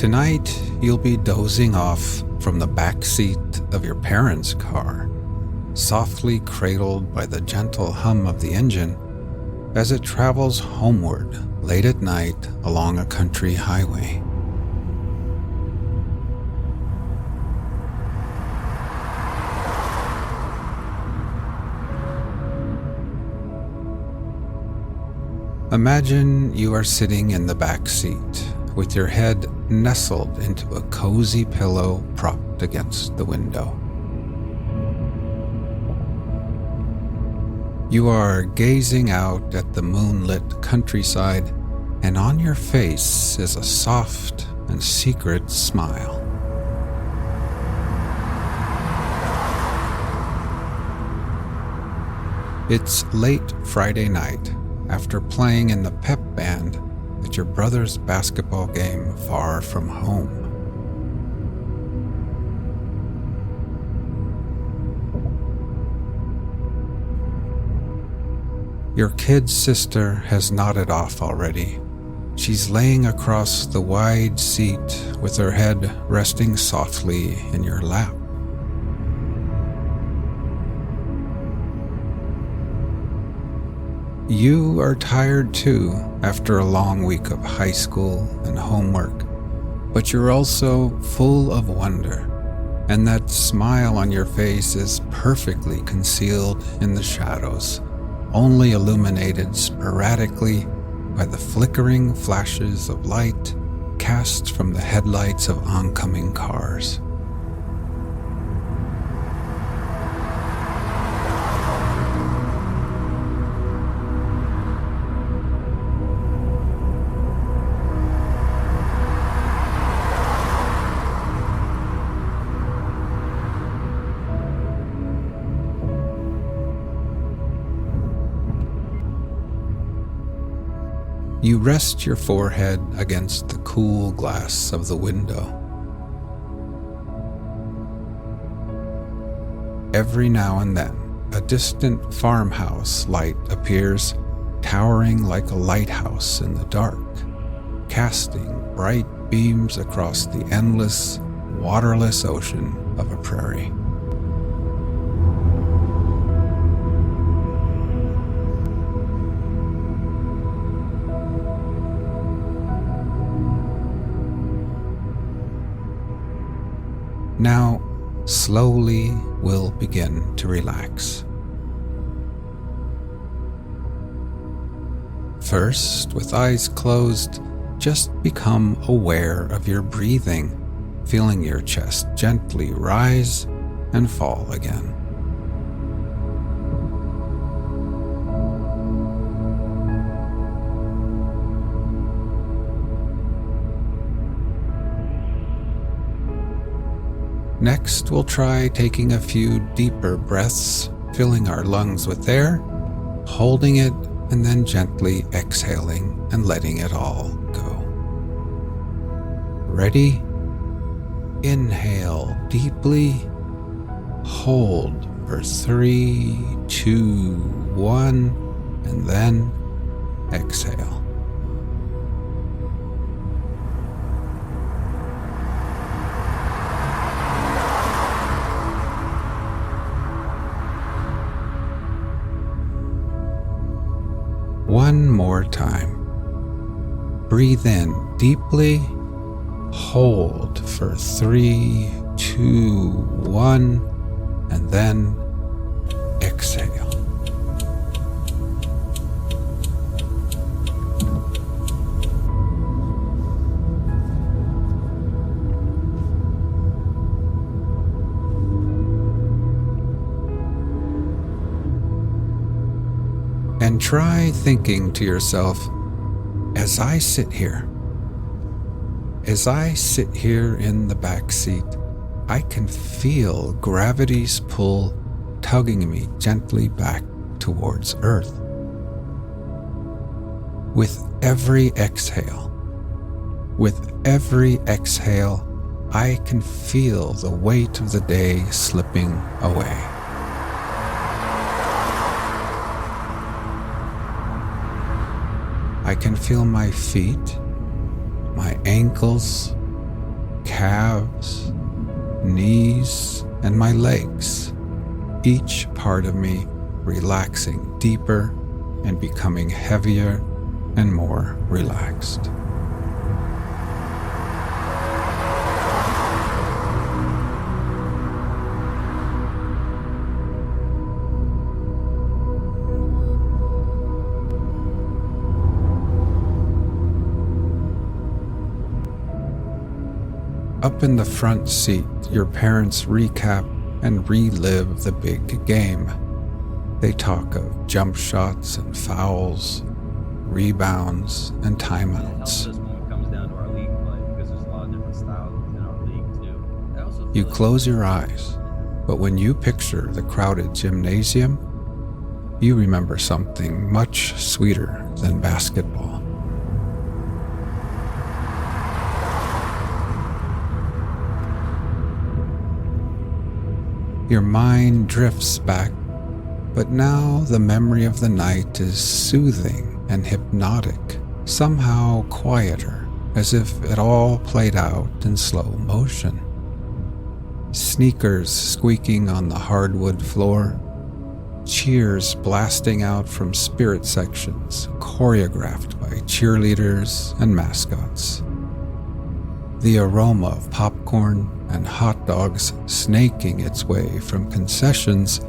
Tonight, you'll be dozing off from the back seat of your parents' car, softly cradled by the gentle hum of the engine as it travels homeward late at night along a country highway. Imagine you are sitting in the back seat with your head nestled into a cozy pillow propped against the window. You are gazing out at the moonlit countryside, and on your face is a soft and secret smile. It's late Friday night after playing in the pep band at your brother's basketball game far from home. Your kid sister has nodded off already. She's laying across the wide seat with her head resting softly in your lap. You are tired too after a long week of high school and homework, but you're also full of wonder, and that smile on your face is perfectly concealed in the shadows, only illuminated sporadically by the flickering flashes of light cast from the headlights of oncoming cars. You rest your forehead against the cool glass of the window. Every now and then, a distant farmhouse light appears, towering like a lighthouse in the dark, casting bright beams across the endless, waterless ocean of a prairie. Now, slowly we'll begin to relax. First, with eyes closed, just become aware of your breathing, feeling your chest gently rise and fall again. Next, we'll try taking a few deeper breaths, filling our lungs with air, holding it, and then gently exhaling and letting it all go. Ready? Inhale deeply, hold for 3, 2, 1, and then exhale. One more time. Breathe in deeply, hold for 3, 2, 1, and then exhale. And try thinking to yourself, as I sit here in the back seat, I can feel gravity's pull tugging me gently back towards Earth. With every exhale, I can feel the weight of the day slipping away. I can feel my feet, my ankles, calves, knees, and my legs, each part of me relaxing deeper and becoming heavier and more relaxed. Up in the front seat, your parents recap and relive the big game. They talk of jump shots and fouls, rebounds and timeouts. You close your eyes, but when you picture the crowded gymnasium, you remember something much sweeter than basketball. Your mind drifts back, but now the memory of the night is soothing and hypnotic, somehow quieter, as if it all played out in slow motion. Sneakers squeaking on the hardwood floor, cheers blasting out from spirit sections choreographed by cheerleaders and mascots. The aroma of popcorn and hot dogs snaking its way from concessions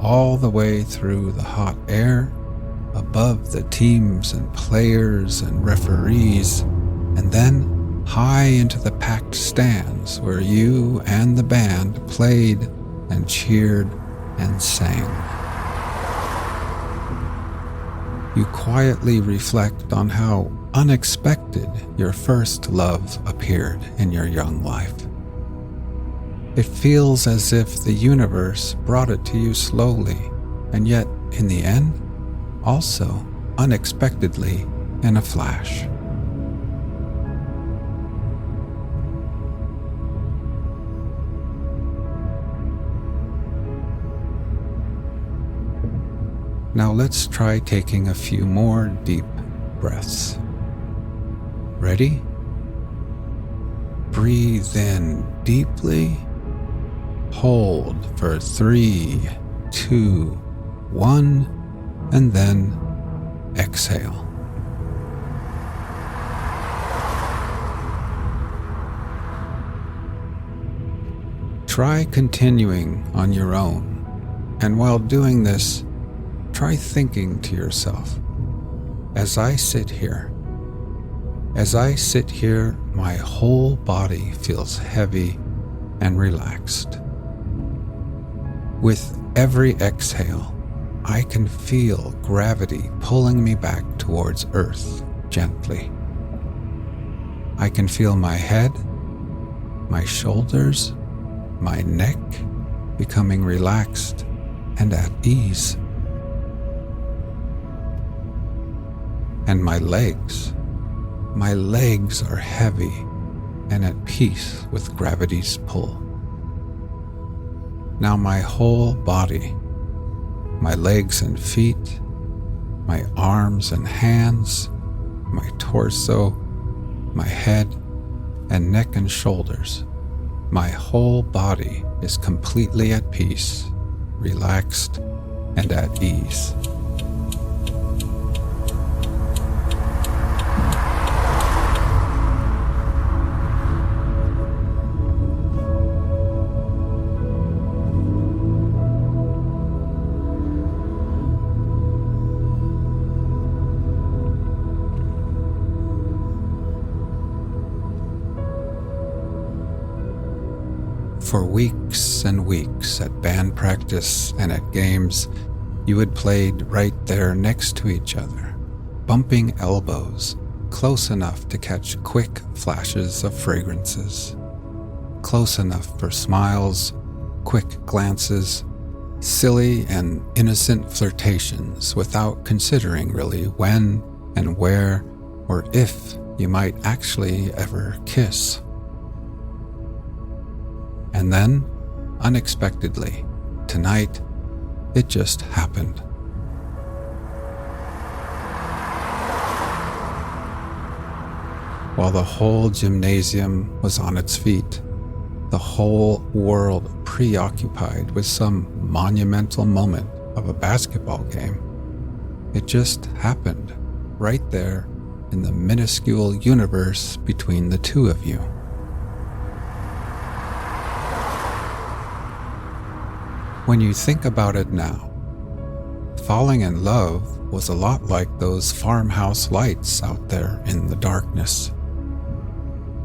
all the way through the hot air, above the teams and players and referees, and then high into the packed stands where you and the band played and cheered and sang. You quietly reflect on how unexpected your first love appeared in your young life. It feels as if the universe brought it to you slowly, and yet, in the end, also unexpectedly in a flash. Now let's try taking a few more deep breaths. Ready? Breathe in deeply. Hold for 3, 2, 1, and then exhale. Try continuing on your own, and while doing this, try thinking to yourself, as I sit here, my whole body feels heavy and relaxed. With every exhale, I can feel gravity pulling me back towards Earth gently. I can feel my head, my shoulders, my neck becoming relaxed and at ease. And my legs are heavy and at peace with gravity's pull. Now my whole body, my legs and feet, my arms and hands, my torso, my head and neck and shoulders, my whole body is completely at peace, relaxed, and at ease. For weeks and weeks at band practice and at games, you had played right there next to each other, bumping elbows, close enough to catch quick flashes of fragrances, close enough for smiles, quick glances, silly and innocent flirtations without considering really when and where or if you might actually ever kiss. And then, unexpectedly, tonight, it just happened. while the whole gymnasium was on its feet, the whole world preoccupied with some monumental moment of a basketball game. It just happened right there in the minuscule universe between the two of you. When you think about it now, falling in love was a lot like those farmhouse lights out there in the darkness.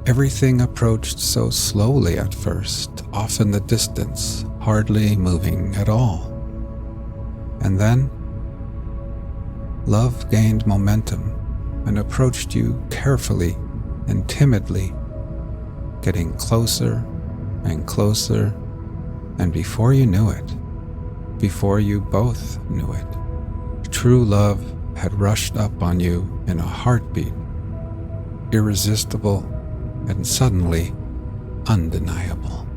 Everything approached so slowly at first, off in the distance, hardly moving at all. And then, love gained momentum and approached you carefully and timidly, getting closer and closer, and before you knew it, before you both knew it, true love had rushed up on you in a heartbeat, irresistible and suddenly undeniable.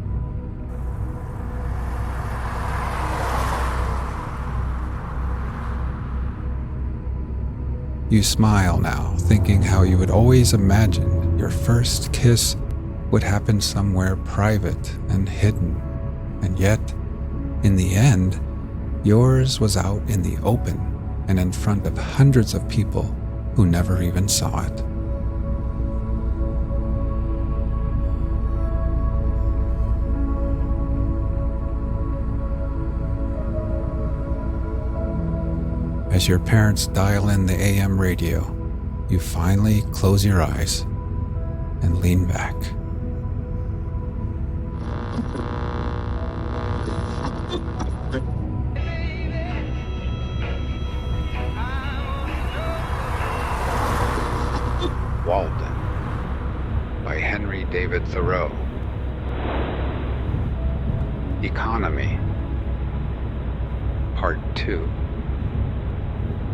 You smile now, thinking how you had always imagined your first kiss would happen somewhere private and hidden, and yet, in the end, yours was out in the open and in front of hundreds of people who never even saw it. As your parents dial in the AM radio, you finally close your eyes and lean back. Walden by Henry David Thoreau. Economy, Part 2.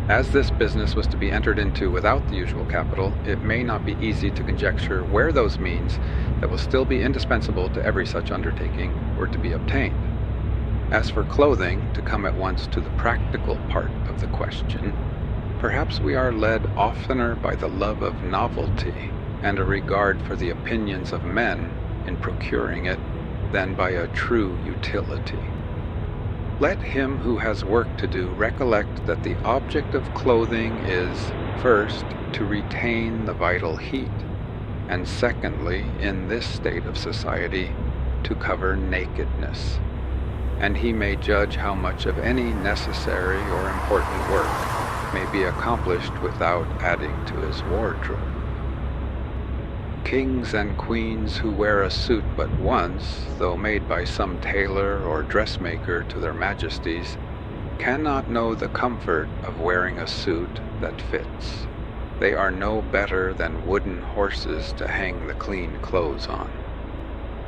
As this business was to be entered into without the usual capital, it may not be easy to conjecture where those means that will still be indispensable to every such undertaking were to be obtained. As for clothing, to come at once to the practical part of the question, perhaps we are led oftener by the love of novelty and a regard for the opinions of men in procuring it than by a true utility. Let him who has work to do recollect that the object of clothing is, first, to retain the vital heat, and secondly, in this state of society, to cover nakedness. And he may judge how much of any necessary or important work may be accomplished without adding to his wardrobe. Kings and queens who wear a suit but once, though made by some tailor or dressmaker to their majesties, cannot know the comfort of wearing a suit that fits. They are no better than wooden horses to hang the clean clothes on.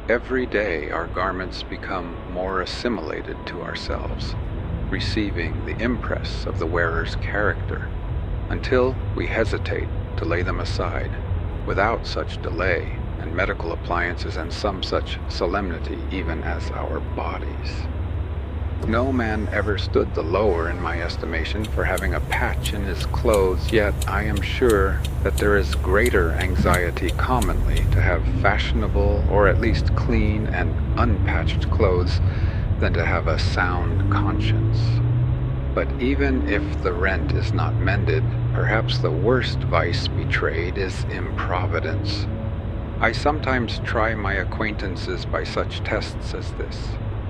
Every day our garments become more assimilated to ourselves, receiving the impress of the wearer's character, until we hesitate to lay them aside, without such delay and medical appliances and some such solemnity even as our bodies. No man ever stood the lower in my estimation for having a patch in his clothes, yet I am sure that there is greater anxiety commonly to have fashionable or at least clean and unpatched clothes than to have a sound conscience. But even if the rent is not mended, perhaps the worst vice betrayed is improvidence. I sometimes try my acquaintances by such tests as this.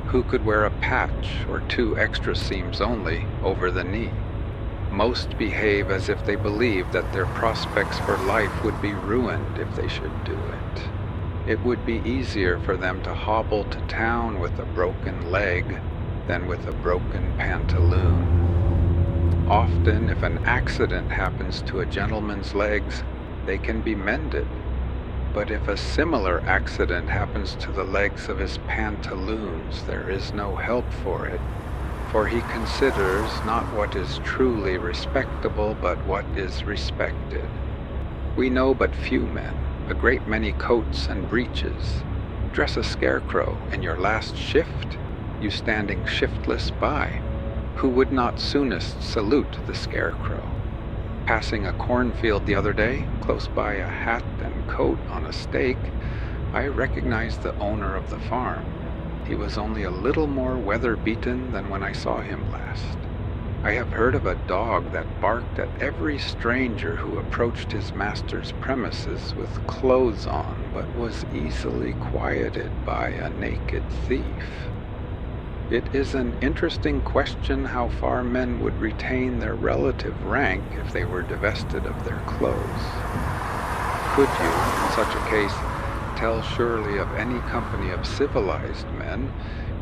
Who could wear a patch or 2 extra seams only over the knee? Most behave as if they believed that their prospects for life would be ruined if they should do it. It would be easier for them to hobble to town with a broken leg than with a broken pantaloon. Often, if an accident happens to a gentleman's legs, they can be mended. But if a similar accident happens to the legs of his pantaloons, there is no help for it, for he considers not what is truly respectable, but what is respected. We know but few men, a great many coats and breeches. Dress a scarecrow in your last shift, you standing shiftless by. Who would not soonest salute the scarecrow? Passing a cornfield the other day, close by a hat and coat on a stake, I recognized the owner of the farm. He was only a little more weather-beaten than when I saw him last. I have heard of a dog that barked at every stranger who approached his master's premises with clothes on, but was easily quieted by a naked thief. It is an interesting question how far men would retain their relative rank if they were divested of their clothes. Could you, in such a case, tell surely of any company of civilized men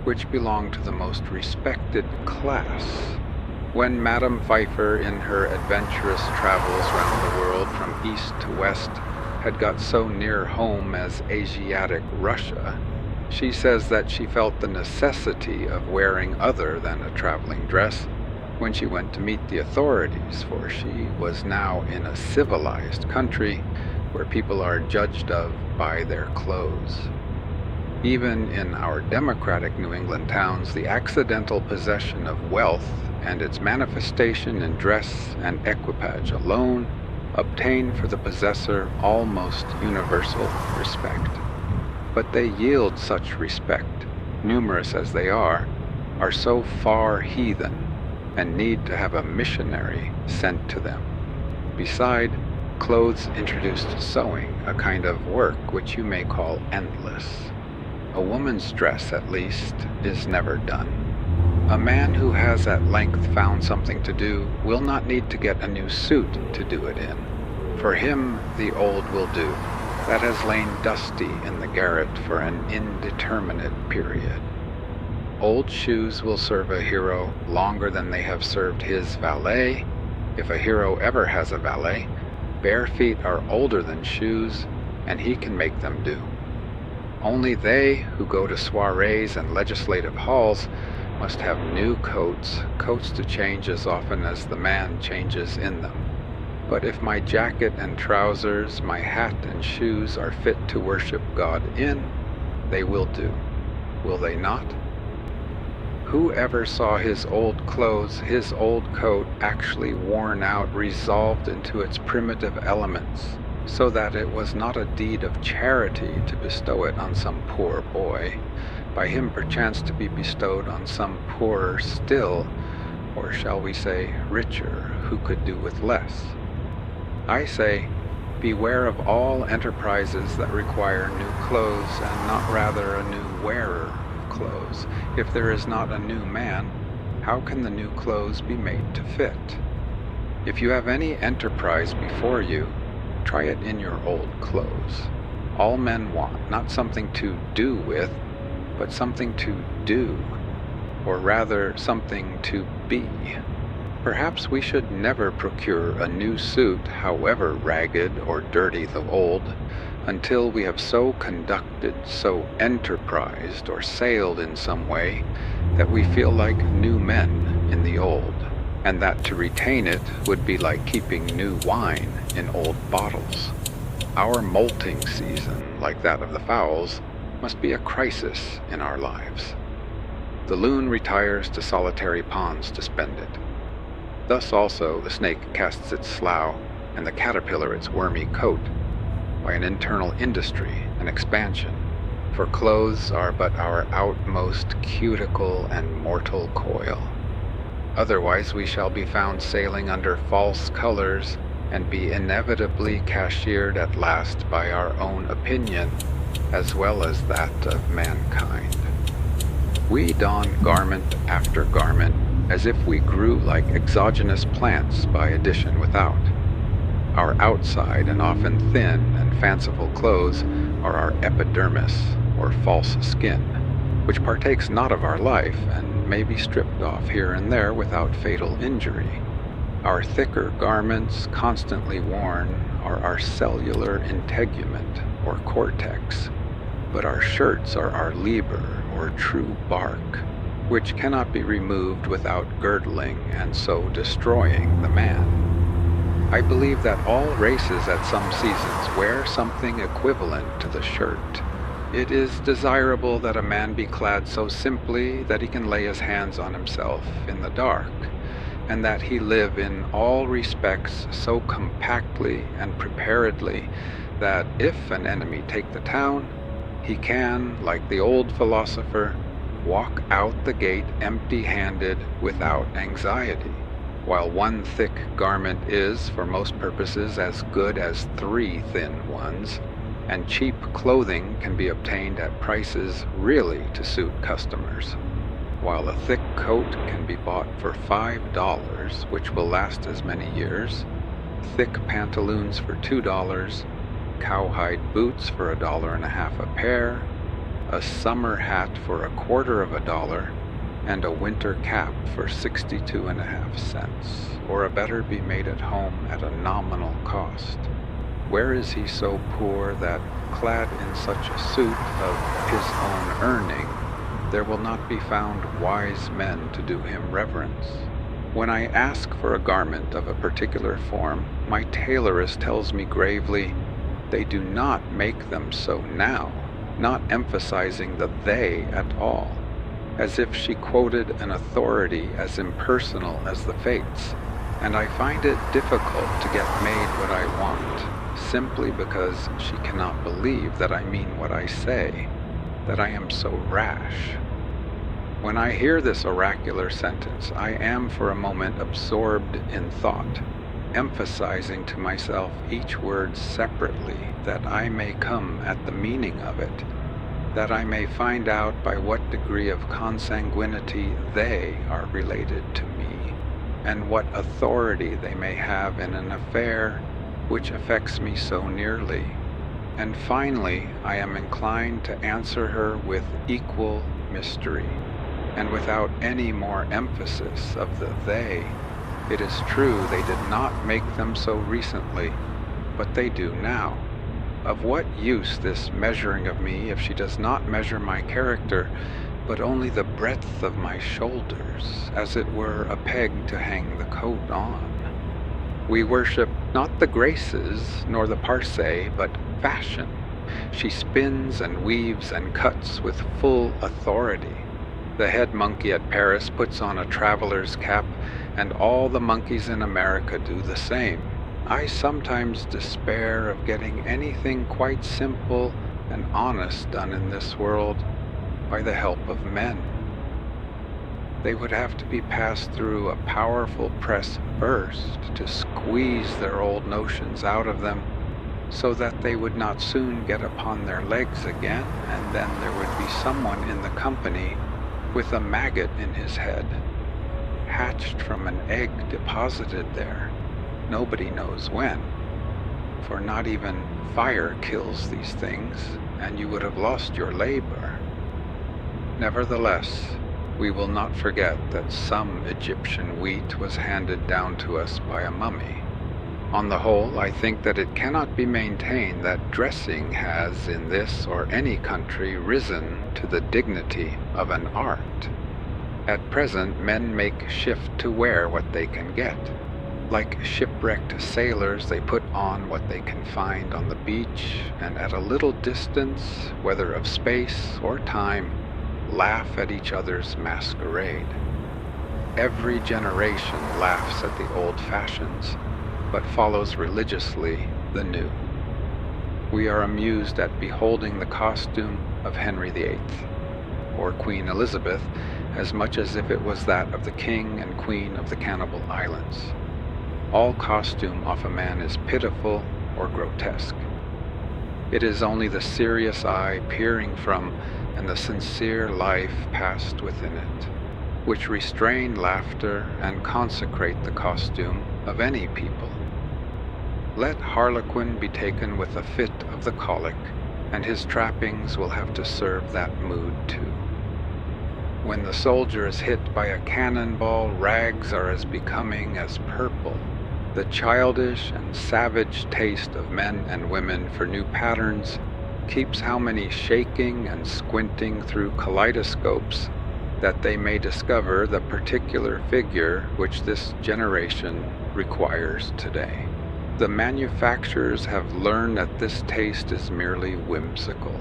which belong to the most respected class? When Madame Pfeiffer, in her adventurous travels round the world from east to west, had got so near home as Asiatic Russia, she says that she felt the necessity of wearing other than a traveling dress when she went to meet the authorities, for she was now in a civilized country where people are judged of by their clothes. Even in our democratic New England towns, the accidental possession of wealth and its manifestation in dress and equipage alone obtain for the possessor almost universal respect. But they yield such respect, numerous as they are so far heathen, and need to have a missionary sent to them. Beside, clothes introduced sewing, a kind of work which you may call endless. A woman's dress, at least, is never done. A man who has at length found something to do will not need to get a new suit to do it in. For him, the old will do, that has lain dusty in the garret for an indeterminate period. Old shoes will serve a hero longer than they have served his valet, if a hero ever has a valet. Bare feet are older than shoes, and he can make them do. Only they who go to soirees and legislative halls must have new coats to change as often as the man changes in them. But if my jacket and trousers, my hat and shoes are fit to worship God in, they will do. Will they not? Who ever saw his old clothes, his old coat, actually worn out, resolved into its primitive elements, so that it was not a deed of charity to bestow it on some poor boy, by him perchance to be bestowed on some poorer still, or shall we say richer, who could do with less? I say, beware of all enterprises that require new clothes, and not rather a new wearer of clothes. If there is not a new man, how can the new clothes be made to fit? If you have any enterprise before you, try it in your old clothes. All men want not something to do with, but something to do, or rather something to be. Perhaps we should never procure a new suit, however ragged or dirty the old, until we have so conducted, so enterprised, or sailed in some way, that we feel like new men in the old, and that to retain it would be like keeping new wine in old bottles. Our molting season, like that of the fowls, must be a crisis in our lives. The loon retires to solitary ponds to spend it. Thus also the snake casts its slough, and the caterpillar its wormy coat, by an internal industry and expansion, for clothes are but our outmost cuticle and mortal coil. Otherwise we shall be found sailing under false colors, and be inevitably cashiered at last by our own opinion, as well as that of mankind. We don garment after garment, as if we grew like exogenous plants by addition without. Our outside and often thin and fanciful clothes are our epidermis, or false skin, which partakes not of our life, and may be stripped off here and there without fatal injury. Our thicker garments, constantly worn, are our cellular integument, or cortex, but our shirts are our liber, or true bark, which cannot be removed without girdling and so destroying the man. I believe that all races at some seasons wear something equivalent to the shirt. It is desirable that a man be clad so simply that he can lay his hands on himself in the dark, and that he live in all respects so compactly and preparedly that if an enemy take the town, he can, like the old philosopher, walk out the gate empty-handed without anxiety, while one thick garment is, for most purposes, as good as 3 thin ones, and cheap clothing can be obtained at prices really to suit customers, while a thick coat can be bought for $5, which will last as many years, thick pantaloons for $2, cowhide boots for $1.50 a pair, a summer hat for $0.25, and a winter cap for 62.5 cents, or a better be made at home at a nominal cost. Where is he so poor that, clad in such a suit of his own earning, there will not be found wise men to do him reverence? When I ask for a garment of a particular form, my tailoress tells me gravely, they do not make them so now, not emphasizing the they at all, as if she quoted an authority as impersonal as the fates, and I find it difficult to get made what I want, simply because she cannot believe that I mean what I say, that I am so rash. When I hear this oracular sentence, I am for a moment absorbed in thought, emphasizing to myself each word separately, that I may come at the meaning of it, that I may find out by what degree of consanguinity they are related to me, and what authority they may have in an affair which affects me so nearly. And finally, I am inclined to answer her with equal mystery, and without any more emphasis of the they. It is true they did not make them so recently, but they do now. Of what use this measuring of me if she does not measure my character, but only the breadth of my shoulders, as it were a peg to hang the coat on? We worship not the graces, nor the parse, but fashion. She spins and weaves and cuts with full authority. The head monkey at Paris puts on a traveler's cap, and all the monkeys in America do the same. I sometimes despair of getting anything quite simple and honest done in this world by the help of men. They would have to be passed through a powerful press first to squeeze their old notions out of them, so that they would not soon get upon their legs again, and then there would be someone in the company with a maggot in his head, hatched from an egg deposited there, nobody knows when, for not even fire kills these things, and you would have lost your labor. Nevertheless, we will not forget that some Egyptian wheat was handed down to us by a mummy. On the whole, I think that it cannot be maintained that dressing has in this or any country risen to the dignity of an art. At present, men make shift to wear what they can get. Like shipwrecked sailors, they put on what they can find on the beach, and at a little distance, whether of space or time, laugh at each other's masquerade. Every generation laughs at the old fashions, but follows religiously the new. We are amused at beholding the costume of Henry VIII, or Queen Elizabeth, as much as if it was that of the King and Queen of the Cannibal Islands. All costume off a man is pitiful or grotesque. It is only the serious eye peering from and the sincere life passed within it, which restrain laughter and consecrate the costume of any people. Let Harlequin be taken with a fit of the colic, and his trappings will have to serve that mood too. When the soldier is hit by a cannonball, rags are as becoming as purple. The childish and savage taste of men and women for new patterns keeps how many shaking and squinting through kaleidoscopes that they may discover the particular figure which this generation requires today. The manufacturers have learned that this taste is merely whimsical.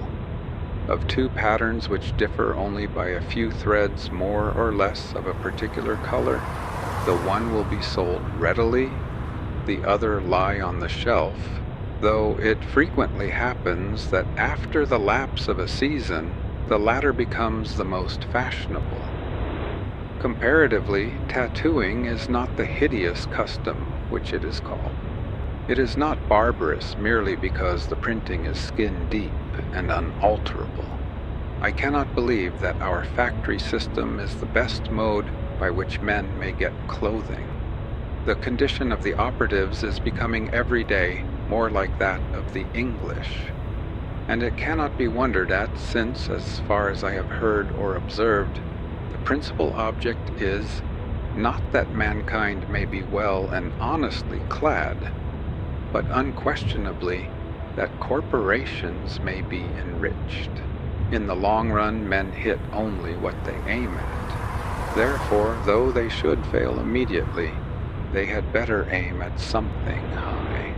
Of two patterns which differ only by a few threads more or less of a particular color, The one will be sold readily, the other lie on the shelf, though it frequently happens that after the lapse of a season, the latter becomes the most fashionable. Comparatively, tattooing is not the hideous custom which it is called. It is not barbarous merely because the printing is skin deep and unalterable. I cannot believe that our factory system is the best mode by which men may get clothing. The condition of the operatives is becoming every day more like that of the English, and it cannot be wondered at since, as far as I have heard or observed, the principal object is not that mankind may be well and honestly clad, but unquestionably that corporations may be enriched. In the long run, men hit only what they aim at. Therefore, though they should fail immediately, they had better aim at something high.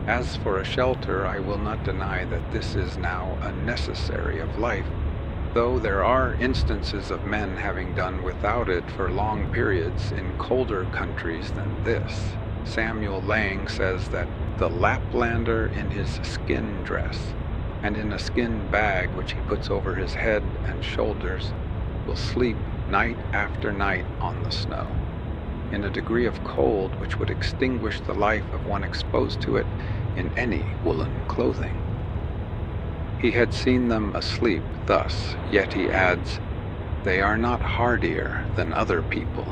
As for a shelter, I will not deny that this is now a necessary of life, though there are instances of men having done without it for long periods in colder countries than this. Samuel Lang says that the Laplander in his skin dress and in a skin bag which he puts over his head and shoulders will sleep night after night on the snow, in a degree of cold which would extinguish the life of one exposed to it in any woolen clothing. He had seen them asleep thus, yet he adds, "They are not hardier than other people."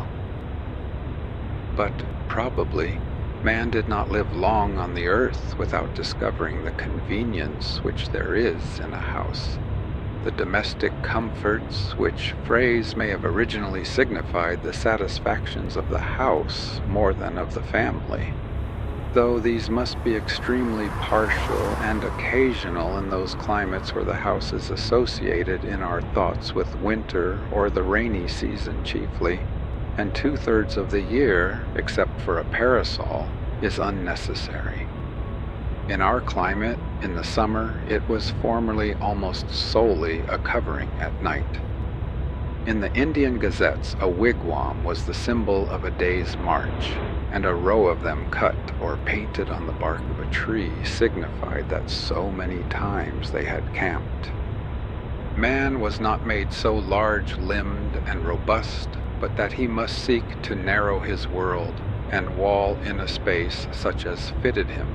But probably man did not live long on the earth without discovering the convenience which there is in a house, the domestic comforts which phrase may have originally signified the satisfactions of the house more than of the family, though these must be extremely partial and occasional in those climates where the house is associated in our thoughts with winter or the rainy season chiefly, and 2/3 of the year, except for a parasol, is unnecessary. In our climate, in the summer, it was formerly almost solely a covering at night. In the Indian gazettes, a wigwam was the symbol of a day's march, and a row of them cut or painted on the bark of a tree signified that so many times they had camped. Man was not made so large-limbed and robust, but that he must seek to narrow his world and wall in a space such as fitted him.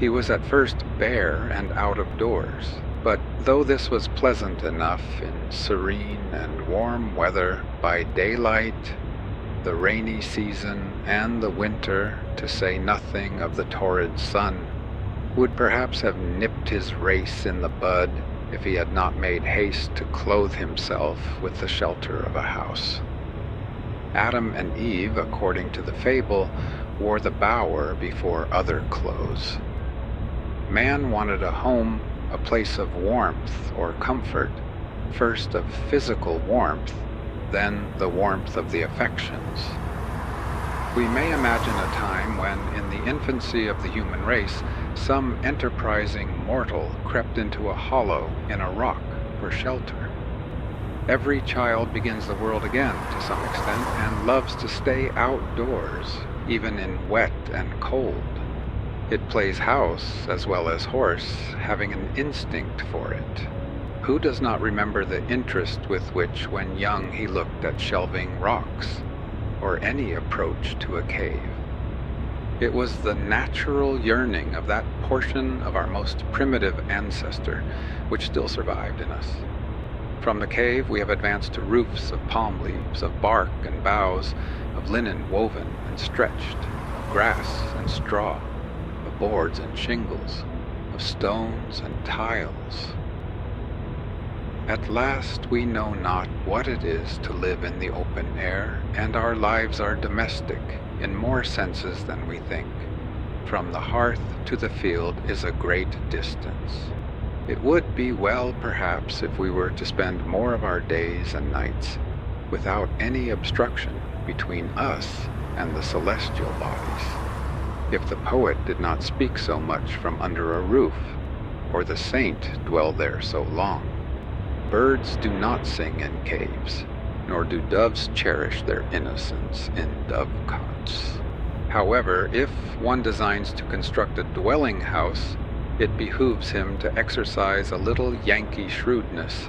He was at first bare and out of doors, but though this was pleasant enough in serene and warm weather, by daylight, the rainy season, and the winter, to say nothing of the torrid sun, would perhaps have nipped his race in the bud if he had not made haste to clothe himself with the shelter of a house. Adam and Eve, according to the fable, wore the bower before other clothes. Man wanted a home, a place of warmth or comfort, first of physical warmth, then the warmth of the affections. We may imagine a time when, in the infancy of the human race, some enterprising mortal crept into a hollow in a rock for shelter. Every child begins the world again to some extent and loves to stay outdoors, even in wet and cold. It plays house as well as horse, having an instinct for it. Who does not remember the interest with which when young he looked at shelving rocks, or any approach to a cave? It was the natural yearning of that portion of our most primitive ancestor which still survived in us. From the cave we have advanced to roofs of palm leaves, of bark and boughs, of linen woven and stretched, of grass and straw, of boards and shingles, of stones and tiles. At last we know not what it is to live in the open air, and our lives are domestic in more senses than we think. From the hearth to the field is a great distance. It would be well, perhaps, if we were to spend more of our days and nights without any obstruction between us and the celestial bodies. If the poet did not speak so much from under a roof, or the saint dwell there so long. Birds do not sing in caves. nor do doves cherish their innocence in dovecots. However, if one designs to construct a dwelling house, it behooves him to exercise a little Yankee shrewdness,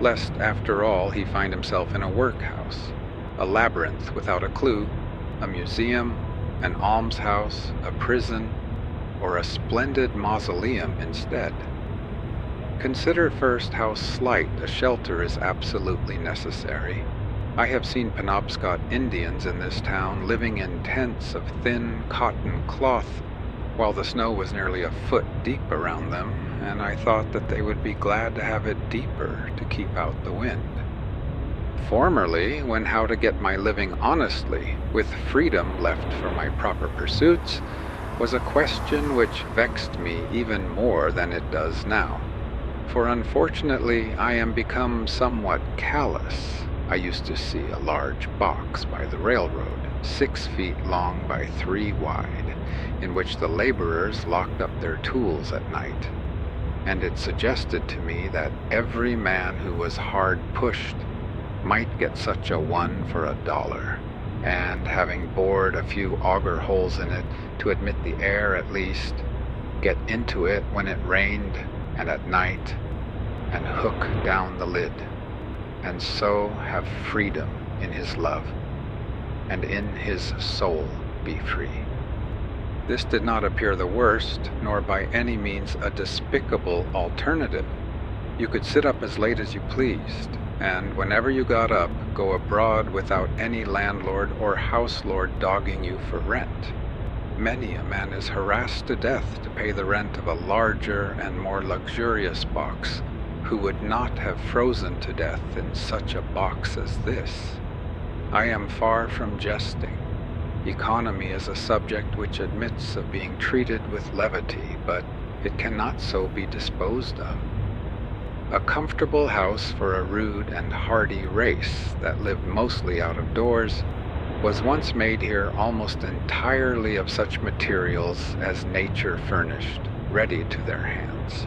lest after all he find himself in a workhouse, a labyrinth without a clue, a museum, an almshouse, a prison, or a splendid mausoleum instead. Consider first how slight a shelter is absolutely necessary. I have seen Penobscot Indians in this town living in tents of thin cotton cloth, while the snow was nearly a foot deep around them, and I thought that they would be glad to have it deeper to keep out the wind. Formerly, when how to get my living honestly, with freedom left for my proper pursuits, was a question which vexed me even more than it does now. For unfortunately, I am become somewhat callous. I used to see a large box by the railroad, 6 feet long by 3 wide, in which the laborers locked up their tools at night, and it suggested to me that every man who was hard pushed might get such a one for $1, and having bored a few auger holes in it to admit the air at least, get into it when it rained and at night, and hook down the lid, and so have freedom in his love, and in his soul be free. This did not appear the worst, nor by any means a despicable alternative. You could sit up as late as you pleased, and whenever you got up, go abroad without any landlord or house lord dogging you for rent. Many a man is harassed to death to pay the rent of a larger and more luxurious box, who would not have frozen to death in such a box as this. I am far from jesting. Economy is a subject which admits of being treated with levity, but it cannot so be disposed of. A comfortable house for a rude and hardy race that lived mostly out of doors was once made here almost entirely of such materials as nature furnished, ready to their hands.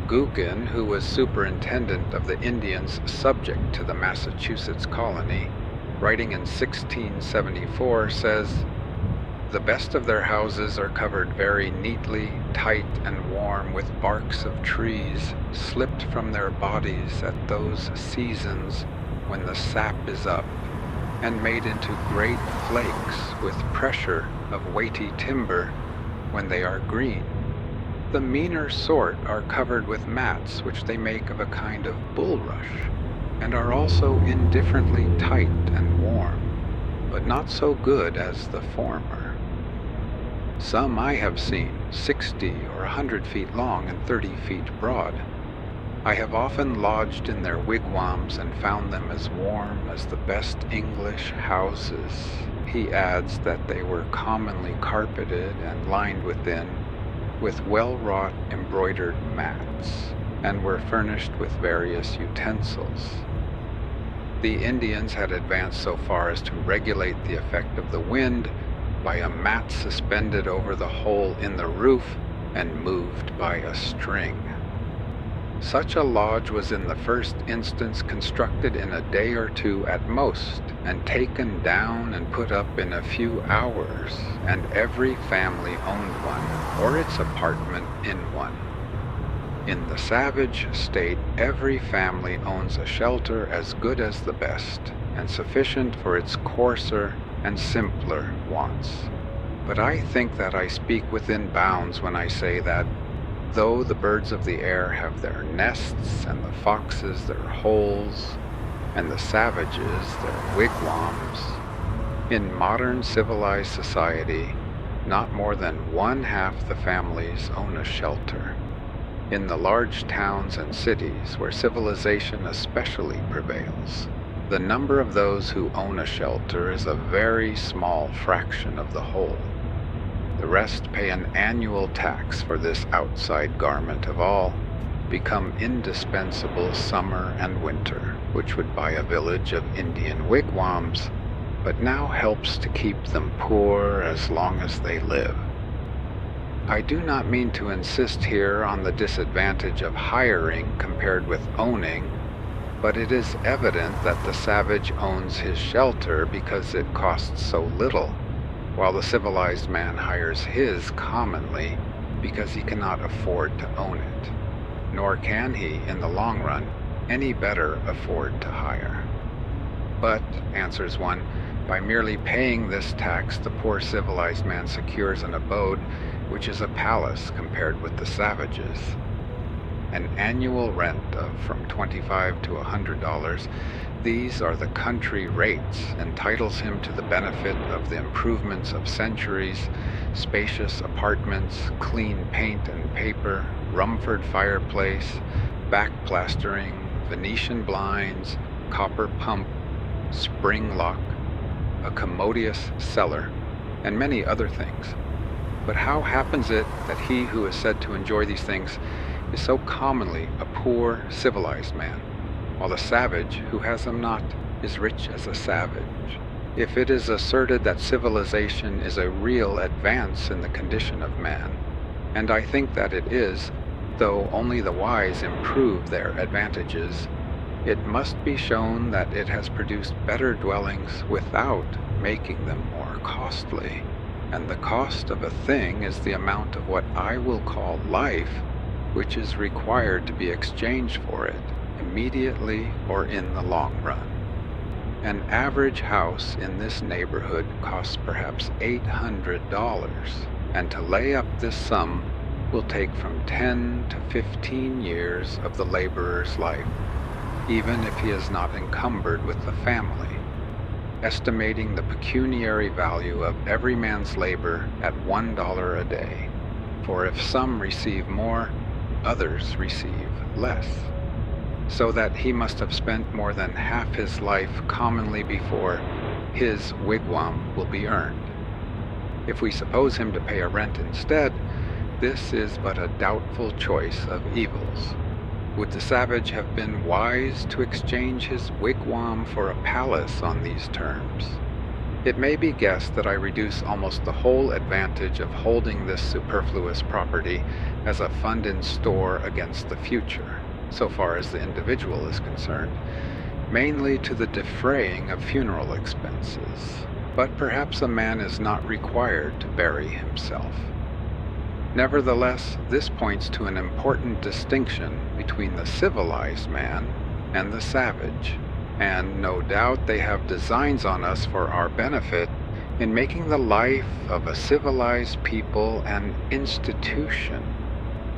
Gookin, who was superintendent of the Indians subject to the Massachusetts colony, writing in 1674, says, "The best of their houses are covered very neatly, tight, and warm with barks of trees, slipped from their bodies at those seasons when the sap is up, and made into great flakes with pressure of weighty timber when they are green. The meaner sort are covered with mats which they make of a kind of bulrush, and are also indifferently tight and warm, but not so good as the former. Some I have seen 60 or 100 feet long and 30 feet broad. I have often lodged in their wigwams and found them as warm as the best English houses." He adds that they were commonly carpeted and lined within with well-wrought embroidered mats, and were furnished with various utensils. The Indians had advanced so far as to regulate the effect of the wind by a mat suspended over the hole in the roof and moved by a string. Such a lodge was in the first instance constructed in a day or two at most, and taken down and put up in a few hours, and every family owned one, or its apartment in one. In the savage state, every family owns a shelter as good as the best, and sufficient for its coarser and simpler wants. But I think that I speak within bounds when I say that, though the birds of the air have their nests, and the foxes their holes, and the savages their wigwams, in modern civilized society, not more than 1/2 the families own a shelter. In the large towns and cities, where civilization especially prevails, the number of those who own a shelter is a very small fraction of the whole. The rest pay an annual tax for this outside garment of all, become indispensable summer and winter, which would buy a village of Indian wigwams, but now helps to keep them poor as long as they live. I do not mean to insist here on the disadvantage of hiring compared with owning, But it is evident that the savage owns his shelter because it costs so little, while the civilized man hires his commonly because he cannot afford to own it, nor can he, in the long run, any better afford to hire. But, answers one, by merely paying this tax, the poor civilized man secures an abode which is a palace compared with the savage's. An annual rent of from $25 to $100, these are the country rates, entitles him to the benefit of the improvements of centuries, spacious apartments, clean paint and paper, Rumford fireplace, backplastering, Venetian blinds, copper pump, spring lock, a commodious cellar, and many other things. But how happens it that he who is said to enjoy these things is so commonly a poor civilized man, while the savage who has them not is rich as a savage? If it is asserted that civilization is a real advance in the condition of man, and I think that it is, though only the wise improve their advantages, it must be shown that it has produced better dwellings without making them more costly, and the cost of a thing is the amount of what I will call life, which is required to be exchanged for it, immediately or in the long run. An average house in this neighborhood costs perhaps $800, and to lay up this sum will take from 10 to 15 years of the laborer's life, even if he is not encumbered with the family, estimating the pecuniary value of every man's labor at $1 a day, for if some receive more, others receive less, so that he must have spent more than half his life commonly before his wigwam will be earned. If we suppose him to pay a rent instead, this is but a doubtful choice of evils. Would the savage have been wise to exchange his wigwam for a palace on these terms? It may be guessed that I reduce almost the whole advantage of holding this superfluous property as a fund in store against the future, so far as the individual is concerned, mainly to the defraying of funeral expenses. But perhaps a man is not required to bury himself. Nevertheless, this points to an important distinction between the civilized man and the savage, and no doubt they have designs on us for our benefit in making the life of a civilized people an institution,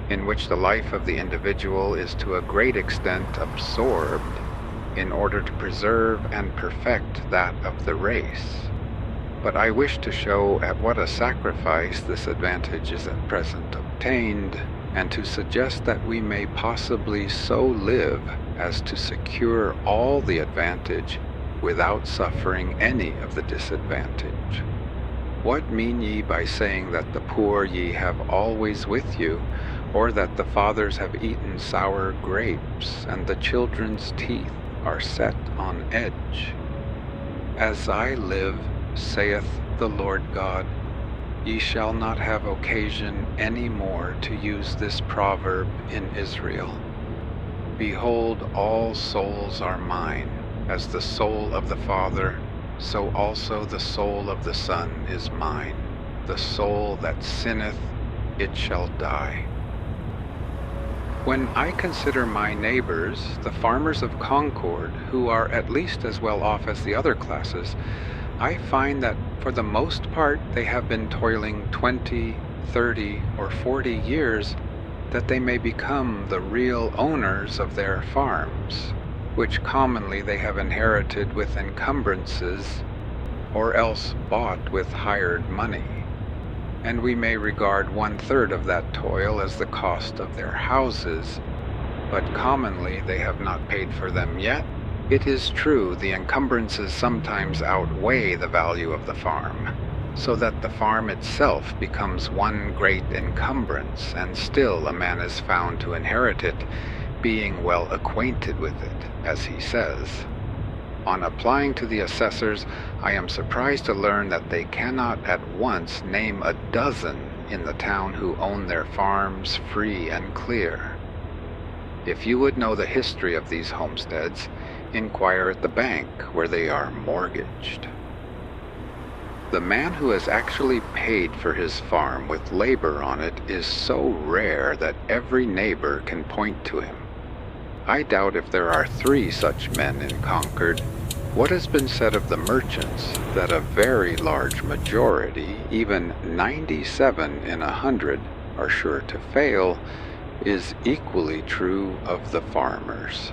in which the life of the individual is to a great extent absorbed in order to preserve and perfect that of the race. But I wish to show at what a sacrifice this advantage is at present obtained, and to suggest that we may possibly so live as to secure all the advantage without suffering any of the disadvantage. What mean ye by saying that the poor ye have always with you, or that the fathers have eaten sour grapes, and the children's teeth are set on edge? As I live, saith the Lord God, ye shall not have occasion any more to use this proverb in Israel. Behold, all souls are mine, as the soul of the Father, so also the soul of the Son is mine. The soul that sinneth, it shall die. When I consider my neighbors, the farmers of Concord, who are at least as well off as the other classes, I find that for the most part they have been toiling 20, 30, or 40 years that they may become the real owners of their farms, which commonly they have inherited with encumbrances or else bought with hired money. And we may regard 1/3 of that toil as the cost of their houses, but commonly they have not paid for them yet. It is true the encumbrances sometimes outweigh the value of the farm, so that the farm itself becomes one great encumbrance, and still a man is found to inherit it, being well acquainted with it, as he says. On applying to the assessors, I am surprised to learn that they cannot at once name a dozen in the town who own their farms free and clear. If you would know the history of these homesteads, inquire at the bank where they are mortgaged. The man who has actually paid for his farm with labor on it is so rare that every neighbor can point to him. I doubt if there are 3 such men in Concord. What has been said of the merchants, that a very large majority, even 97 in 100, are sure to fail, is equally true of the farmers.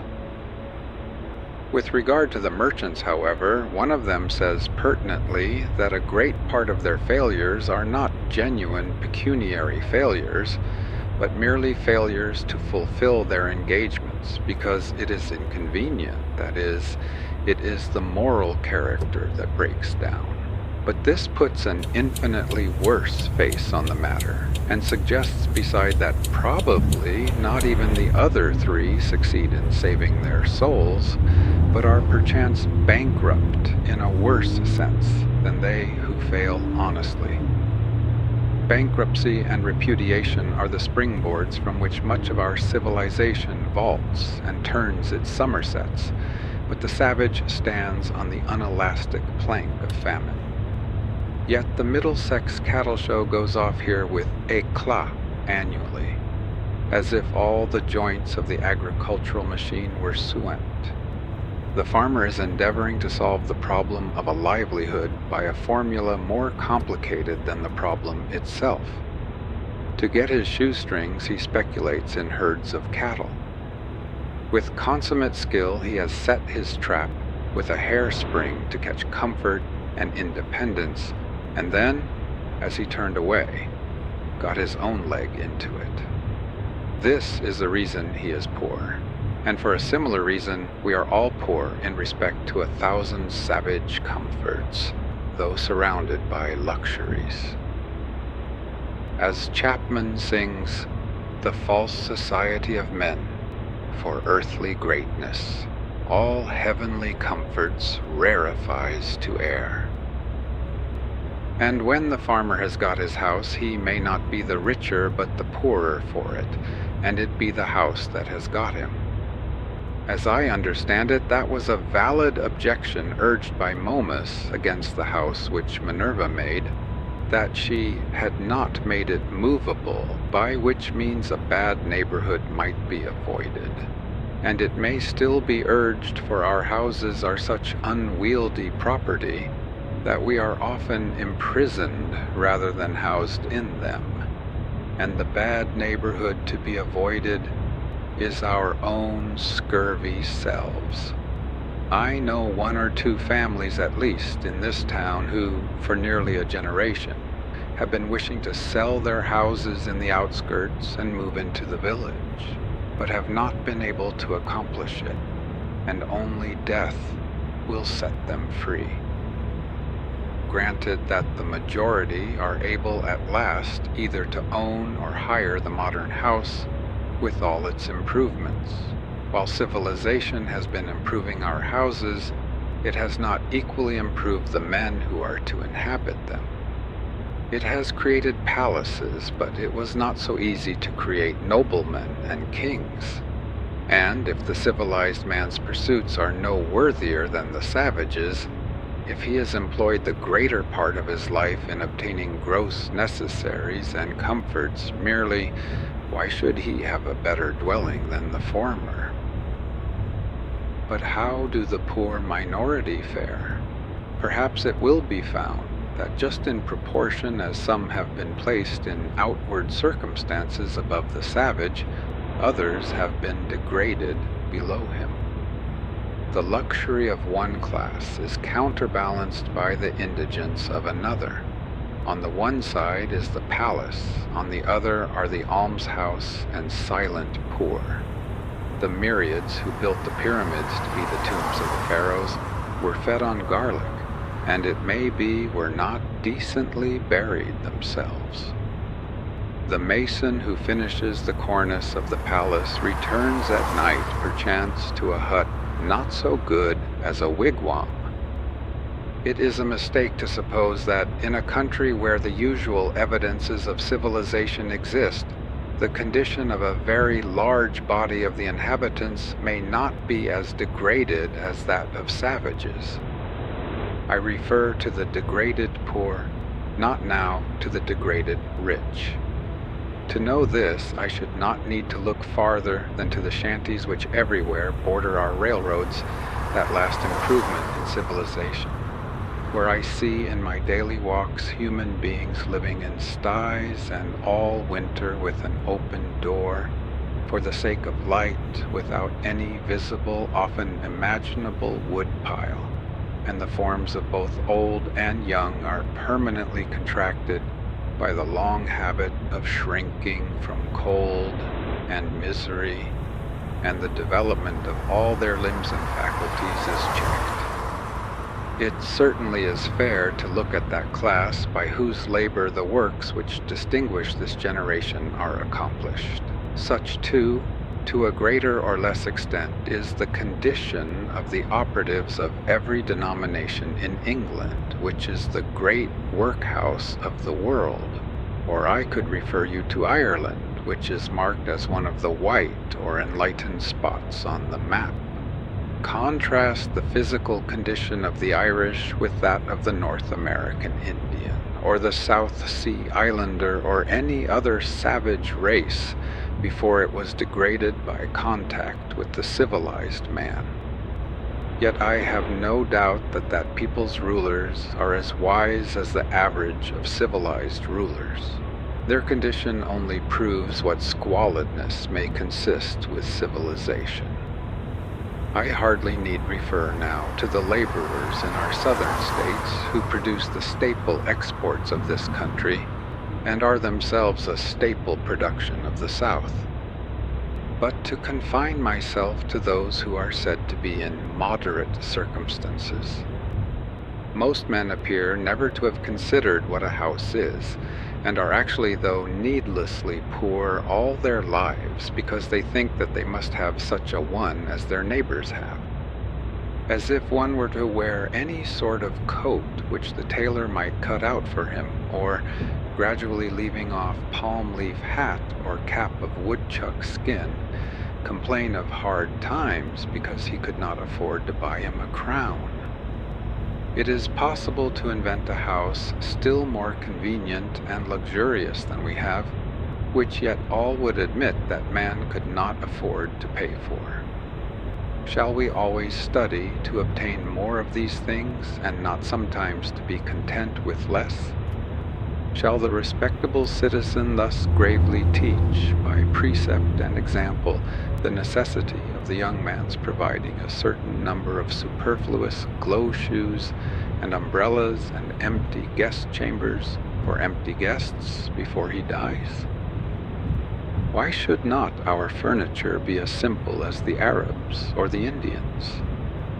With regard to the merchants, however, one of them says pertinently that a great part of their failures are not genuine pecuniary failures, but merely failures to fulfill their engagements because it is inconvenient, that is, it is the moral character that breaks down. But this puts an infinitely worse face on the matter, and suggests beside that probably not even the other 3 succeed in saving their souls, but are perchance bankrupt in a worse sense than they who fail honestly. Bankruptcy and repudiation are the springboards from which much of our civilization vaults and turns its somersets, but the savage stands on the unelastic plank of famine. Yet the Middlesex Cattle Show goes off here with éclat annually, as if all the joints of the agricultural machine were suent. The farmer is endeavoring to solve the problem of a livelihood by a formula more complicated than the problem itself. To get his shoestrings, he speculates in herds of cattle. With consummate skill, he has set his trap with a hairspring to catch comfort and independence, and then, as he turned away, got his own leg into it. This is the reason he is poor, and for a similar reason we are all poor in respect to 1,000 savage comforts, though surrounded by luxuries. As Chapman sings, "The false society of men, for earthly greatness, all heavenly comforts rarefies to air." And when the farmer has got his house, he may not be the richer but the poorer for it, and it be the house that has got him. As I understand it, that was a valid objection urged by Momus against the house which Minerva made, that she had not made it movable, by which means a bad neighborhood might be avoided. And it may still be urged, for our houses are such unwieldy property, that we are often imprisoned rather than housed in them, and the bad neighborhood to be avoided is our own scurvy selves. I know 1 or 2 families at least in this town who, for nearly a generation, have been wishing to sell their houses in the outskirts and move into the village, but have not been able to accomplish it, and only death will set them free. Granted that the majority are able at last either to own or hire the modern house with all its improvements. While civilization has been improving our houses, it has not equally improved the men who are to inhabit them. It has created palaces, but it was not so easy to create noblemen and kings. And if the civilized man's pursuits are no worthier than the savage's, if he has employed the greater part of his life in obtaining gross necessaries and comforts merely, why should he have a better dwelling than the former? But how do the poor minority fare? Perhaps it will be found that just in proportion as some have been placed in outward circumstances above the savage, others have been degraded below him. The luxury of one class is counterbalanced by the indigence of another. On the one side is the palace, on the other are the almshouse and silent poor. The myriads who built the pyramids to be the tombs of the pharaohs were fed on garlic, and it may be were not decently buried themselves. The mason who finishes the cornice of the palace returns at night perchance to a hut not so good as a wigwam. It is a mistake to suppose that in a country where the usual evidences of civilization exist, the condition of a very large body of the inhabitants may not be as degraded as that of savages. I refer to the degraded poor, not now to the degraded rich. To know this, I should not need to look farther than to the shanties which everywhere border our railroads, that last improvement in civilization, where I see in my daily walks human beings living in sties and all winter with an open door, for the sake of light, without any visible, often imaginable wood pile, and the forms of both old and young are permanently contracted by the long habit of shrinking from cold and misery, and the development of all their limbs and faculties is checked. It certainly is fair to look at that class by whose labor the works which distinguish this generation are accomplished. Such, too, to a greater or less extent, is the condition of the operatives of every denomination in England, which is the great workhouse of the world. Or I could refer you to Ireland, which is marked as one of the white or enlightened spots on the map. Contrast the physical condition of the Irish with that of the North American Indian, or the South Sea Islander, or any other savage race before it was degraded by contact with the civilized man. Yet I have no doubt that that people's rulers are as wise as the average of civilized rulers. Their condition only proves what squalidness may consist with civilization. I hardly need refer now to the laborers in our southern states who produce the staple exports of this country and are themselves a staple production of the South, but to confine myself to those who are said to be in moderate circumstances. Most men appear never to have considered what a house is, and are actually, though needlessly poor all their lives, because they think that they must have such a one as their neighbors have. As if one were to wear any sort of coat which the tailor might cut out for him, or gradually leaving off palm leaf hat or cap of woodchuck skin, complain of hard times because he could not afford to buy him a crown. It is possible to invent a house still more convenient and luxurious than we have, which yet all would admit that man could not afford to pay for. Shall we always study to obtain more of these things, and not sometimes to be content with less? Shall the respectable citizen thus gravely teach, by precept and example, the necessity of the young man's providing a certain number of superfluous glow shoes and umbrellas and empty guest chambers for empty guests before he dies? Why should not our furniture be as simple as the Arabs or the Indians?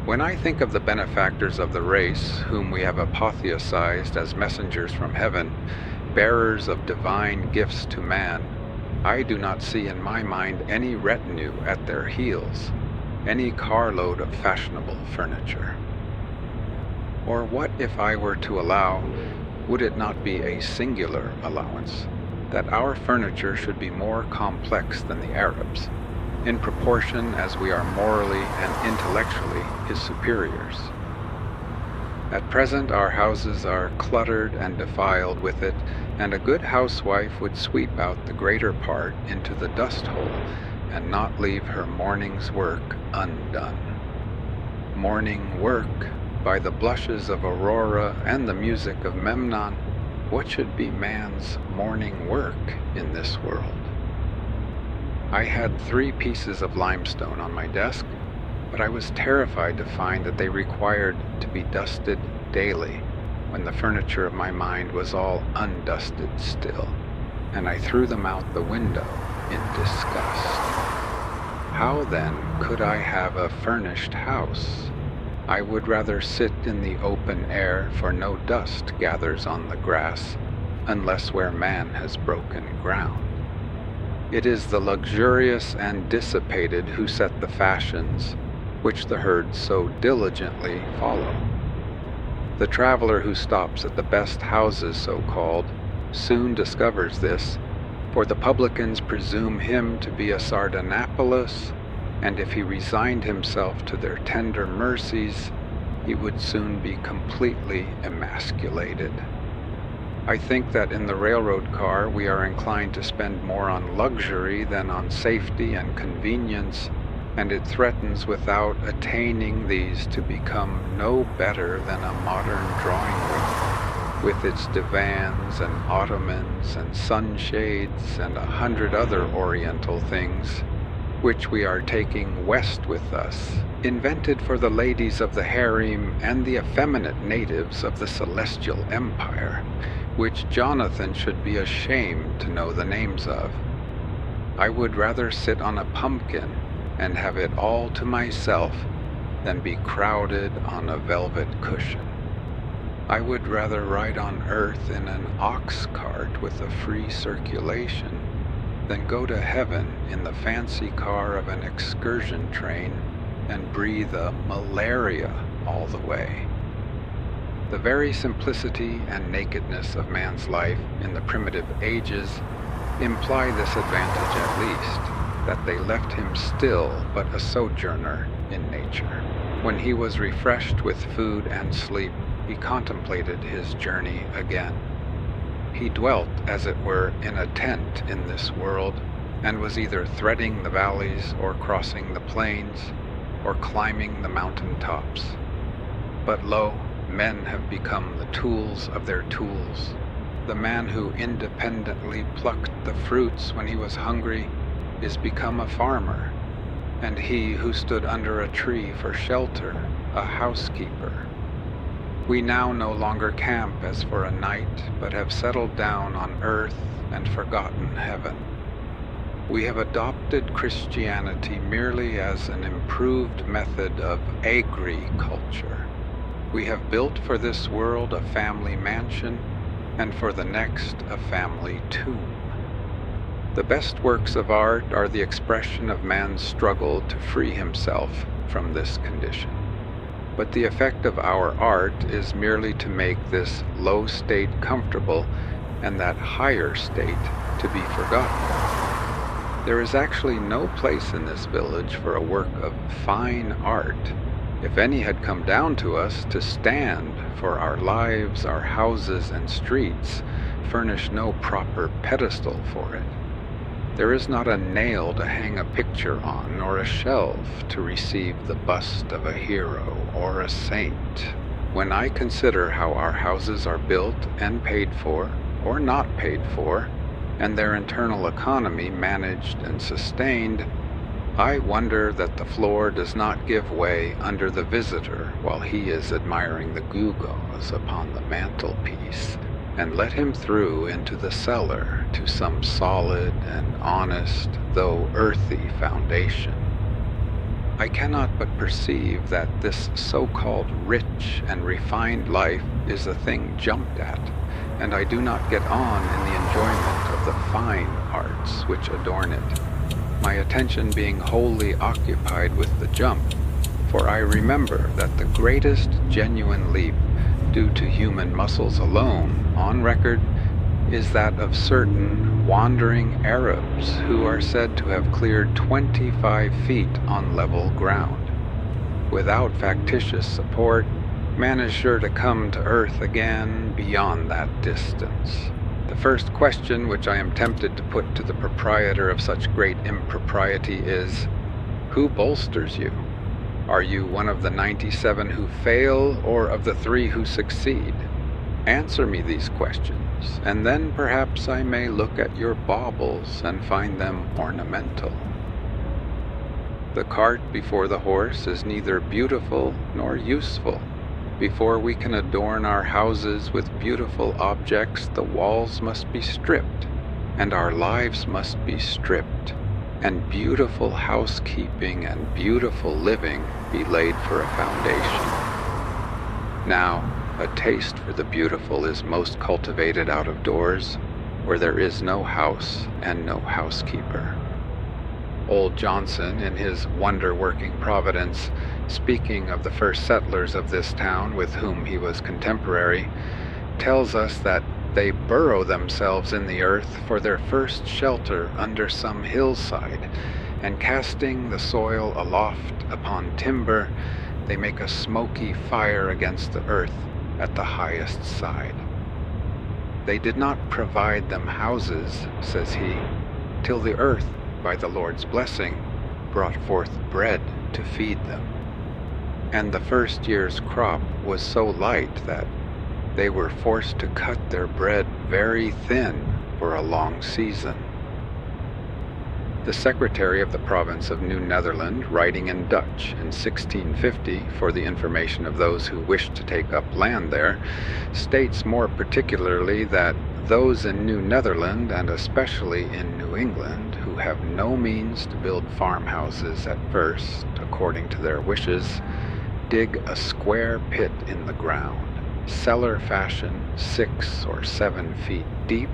When I think of the benefactors of the race, whom we have apotheosized as messengers from heaven, bearers of divine gifts to man, I do not see in my mind any retinue at their heels, any carload of fashionable furniture. Or what if I were to allow, would it not be a singular allowance, that our furniture should be more complex than the Arabs, in proportion as we are morally and intellectually his superiors? At present our houses are cluttered and defiled with it, and a good housewife would sweep out the greater part into the dust hole, and not leave her morning's work undone. Morning work, by the blushes of Aurora and the music of Memnon, what should be man's morning work in this world? I had 3 pieces of limestone on my desk, but I was terrified to find that they required to be dusted daily, when the furniture of my mind was all undusted still, and I threw them out the window in disgust. How then could I have a furnished house? I would rather sit in the open air, for no dust gathers on the grass, unless where man has broken ground. It is the luxurious and dissipated who set the fashions, which the herds so diligently follow. The traveler who stops at the best houses, so called, soon discovers this, For the publicans presume him to be a Sardanapalus, and if he resigned himself to their tender mercies, he would soon be completely emasculated. I think that in the railroad car we are inclined to spend more on luxury than on safety and convenience, and it threatens without attaining these to become no better than a modern drawing room, with its divans and ottomans and sunshades and 100 other oriental things, which we are taking west with us, invented for the ladies of the harem and the effeminate natives of the Celestial Empire, which Jonathan should be ashamed to know the names of. I would rather sit on a pumpkin and have it all to myself than be crowded on a velvet cushion. I would rather ride on earth in an ox cart with a free circulation than go to heaven in the fancy car of an excursion train and breathe a malaria all the way. The very simplicity and nakedness of man's life in the primitive ages imply this advantage at least, that they left him still but a sojourner in nature. When he was refreshed with food and sleep, he contemplated his journey again. He dwelt, as it were, in a tent in this world, and was either threading the valleys or crossing the plains, or climbing the mountain tops. But lo, men have become the tools of their tools. The man who independently plucked the fruits when he was hungry is become a farmer, and he who stood under a tree for shelter, a housekeeper. We now no longer camp as for a night, but have settled down on earth and forgotten heaven. We have adopted Christianity merely as an improved method of agriculture. We have built for this world a family mansion, and for the next a family tomb. The best works of art are the expression of man's struggle to free himself from this condition. But the effect of our art is merely to make this low state comfortable and that higher state to be forgotten. There is actually no place in this village for a work of fine art. If any had come down to us to stand, for our lives, our houses and streets furnish no proper pedestal for it. There is not a nail to hang a picture on, nor a shelf to receive the bust of a hero or a saint. When I consider how our houses are built and paid for, or not paid for, and their internal economy managed and sustained, I wonder that the floor does not give way under the visitor while he is admiring the gewgaws upon the mantelpiece, and let him through into the cellar to some solid and honest, though earthy foundation. I cannot but perceive that this so-called rich and refined life is a thing jumped at, and I do not get on in the enjoyment of the fine arts which adorn it, my attention being wholly occupied with the jump, for I remember that the greatest genuine leap due to human muscles alone, on record, is that of certain wandering Arabs who are said to have cleared 25 feet on level ground. Without factitious support, man is sure to come to earth again beyond that distance. The first question which I am tempted to put to the proprietor of such great impropriety is, who bolsters you? Are you one of the 97 who fail, or of the 3 who succeed? Answer me these questions, and then perhaps I may look at your baubles and find them ornamental. The cart before the horse is neither beautiful nor useful. Before we can adorn our houses with beautiful objects, the walls must be stripped, and our lives must be stripped, and beautiful housekeeping and beautiful living be laid for a foundation. Now, a taste for the beautiful is most cultivated out of doors, where there is no house and no housekeeper. Old Johnson, in his wonder-working Providence, speaking of the first settlers of this town with whom he was contemporary, tells us that They burrow themselves in the earth for their first shelter under some hillside, and casting the soil aloft upon timber, they make a smoky fire against the earth at the highest side. They did not provide them houses, says he, till the earth, by the Lord's blessing, brought forth bread to feed them. And the first year's crop was so light that they were forced to cut their bread very thin for a long season. The secretary of the province of New Netherland, writing in Dutch in 1650 for the information of those who wished to take up land there, states more particularly that those in New Netherland, and especially in New England, who have no means to build farmhouses at first, according to their wishes, dig a square pit in the ground, cellar fashion, 6 or 7 feet deep,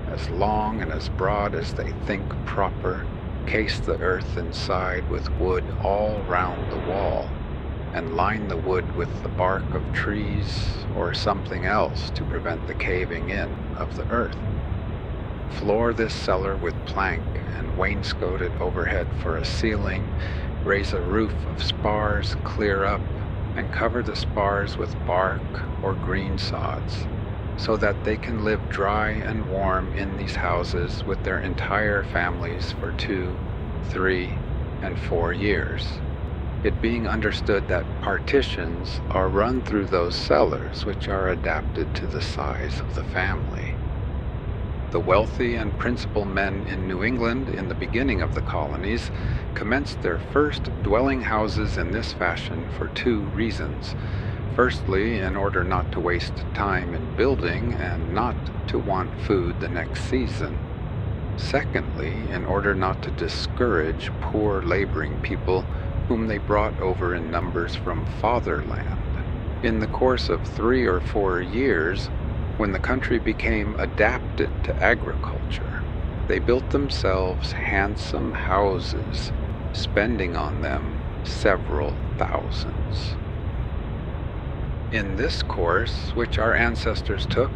as long and as broad as they think proper, case the earth inside with wood all round the wall, and line the wood with the bark of trees or something else to prevent the caving in of the earth. Floor this cellar with plank and wainscot it overhead for a ceiling, raise a roof of spars clear up, and cover the spars with bark or green sods, so that they can live dry and warm in these houses with their entire families for 2, 3, and 4 years, it being understood that partitions are run through those cellars which are adapted to the size of the family. The wealthy and principal men in New England in the beginning of the colonies commenced their first dwelling houses in this fashion for 2 reasons. Firstly, in order not to waste time in building and not to want food the next season. Secondly, in order not to discourage poor laboring people whom they brought over in numbers from fatherland. In the course of 3 or 4 years, when the country became adapted to agriculture, they built themselves handsome houses, spending on them several thousands. In this course, which our ancestors took,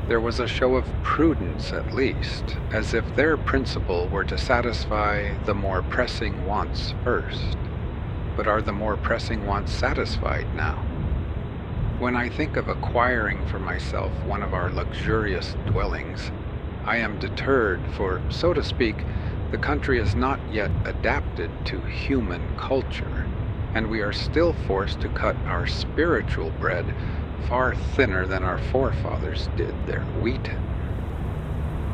there was a show of prudence at least, as if their principle were to satisfy the more pressing wants first. But are the more pressing wants satisfied now? When I think of acquiring for myself one of our luxurious dwellings, I am deterred, for, so to speak, the country is not yet adapted to human culture, and we are still forced to cut our spiritual bread far thinner than our forefathers did their wheaten.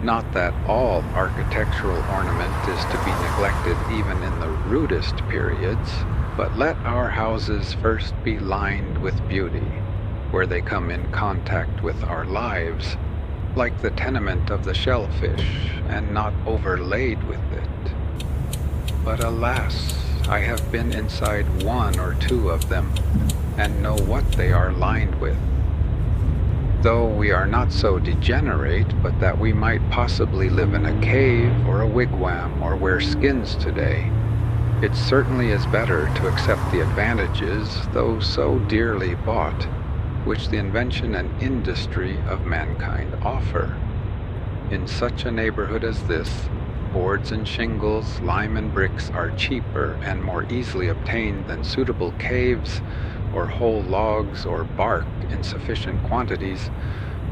Not that all architectural ornament is to be neglected even in the rudest periods, but let our houses first be lined with beauty, where they come in contact with our lives, like the tenement of the shellfish, and not overlaid with it. But alas, I have been inside 1 or 2 of them, and know what they are lined with. Though we are not so degenerate, but that we might possibly live in a cave or a wigwam or wear skins today, it certainly is better to accept the advantages, though so dearly bought, which the invention and industry of mankind offer. In such a neighborhood as this, boards and shingles, lime and bricks are cheaper and more easily obtained than suitable caves, or whole logs or bark in sufficient quantities,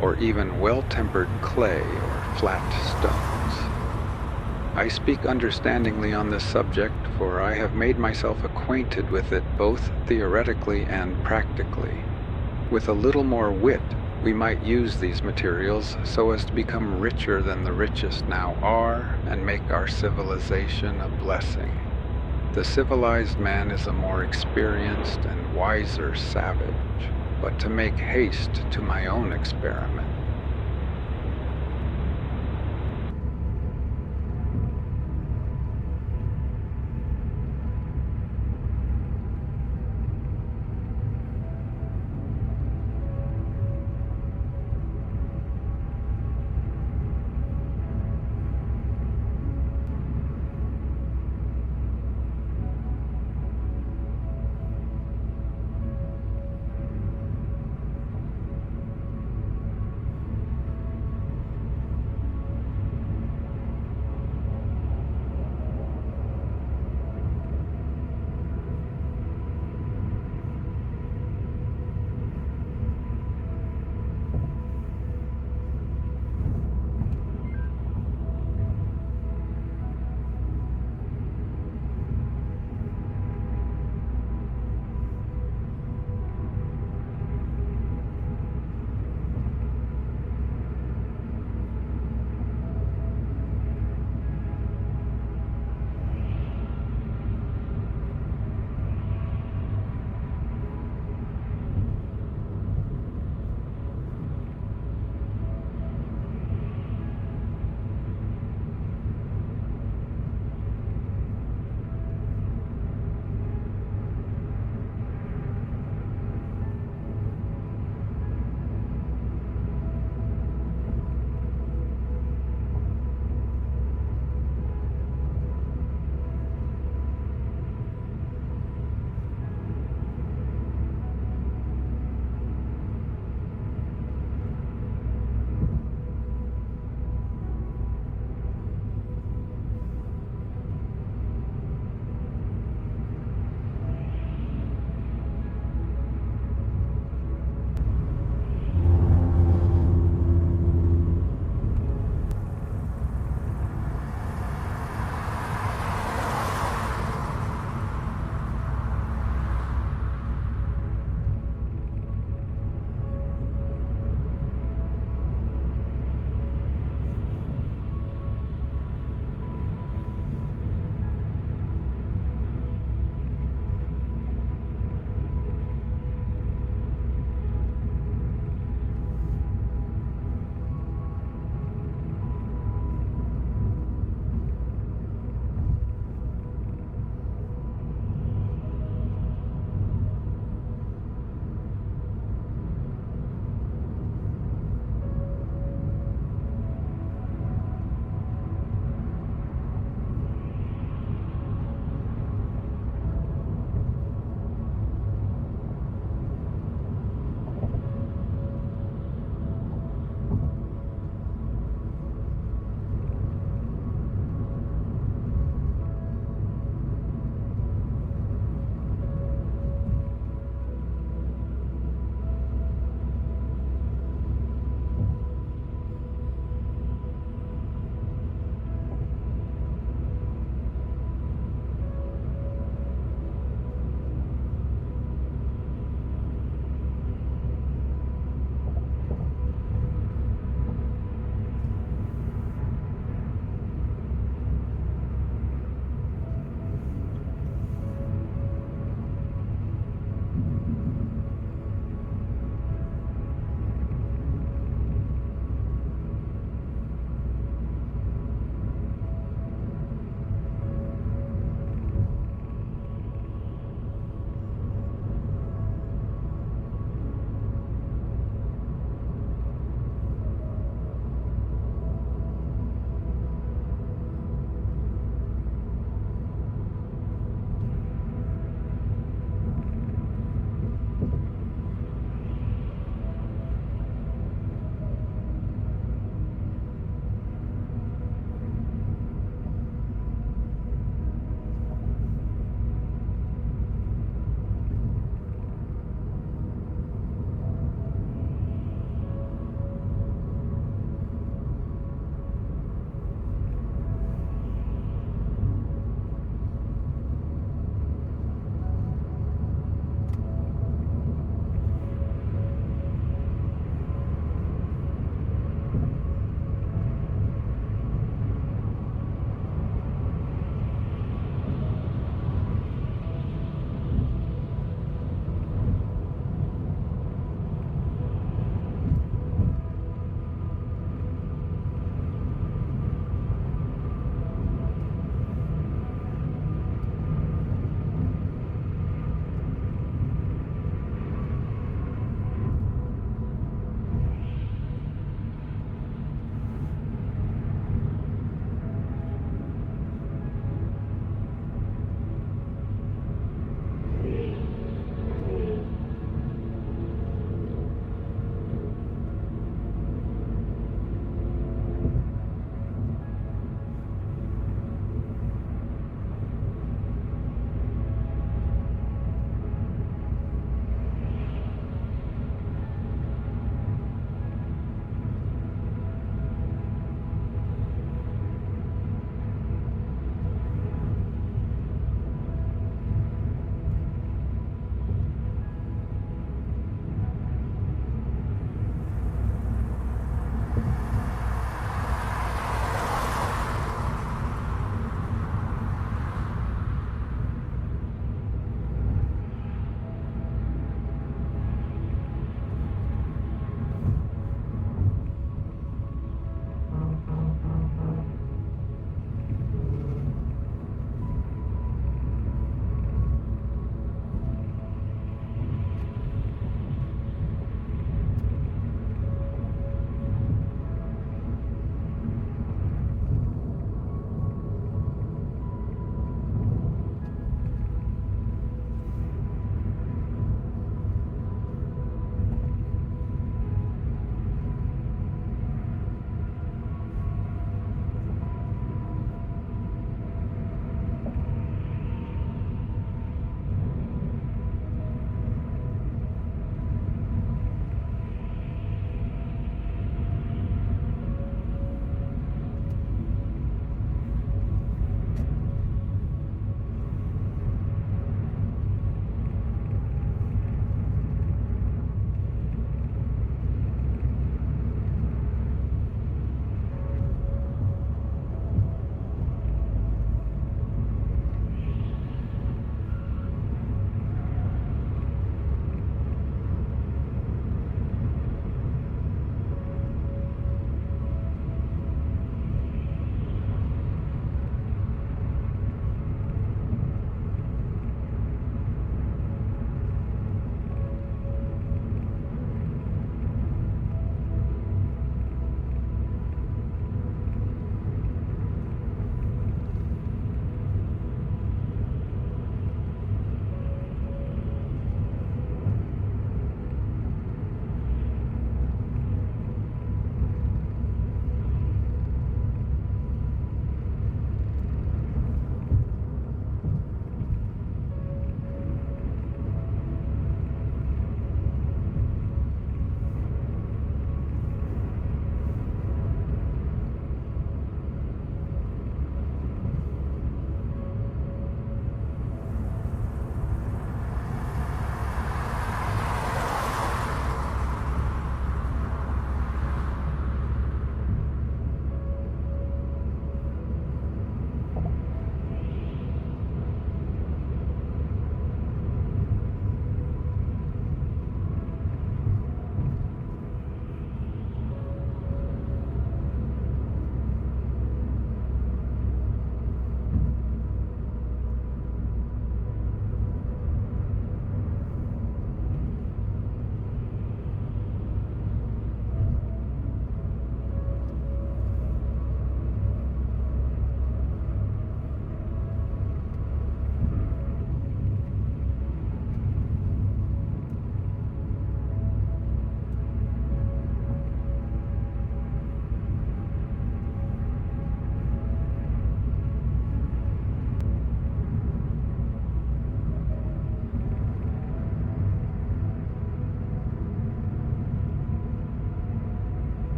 or even well-tempered clay or flat stones. I speak understandingly on this subject, for I have made myself acquainted with it both theoretically and practically. With a little more wit, we might use these materials so as to become richer than the richest now are, and make our civilization a blessing. The civilized man is a more experienced and wiser savage, but to make haste to my own experiment,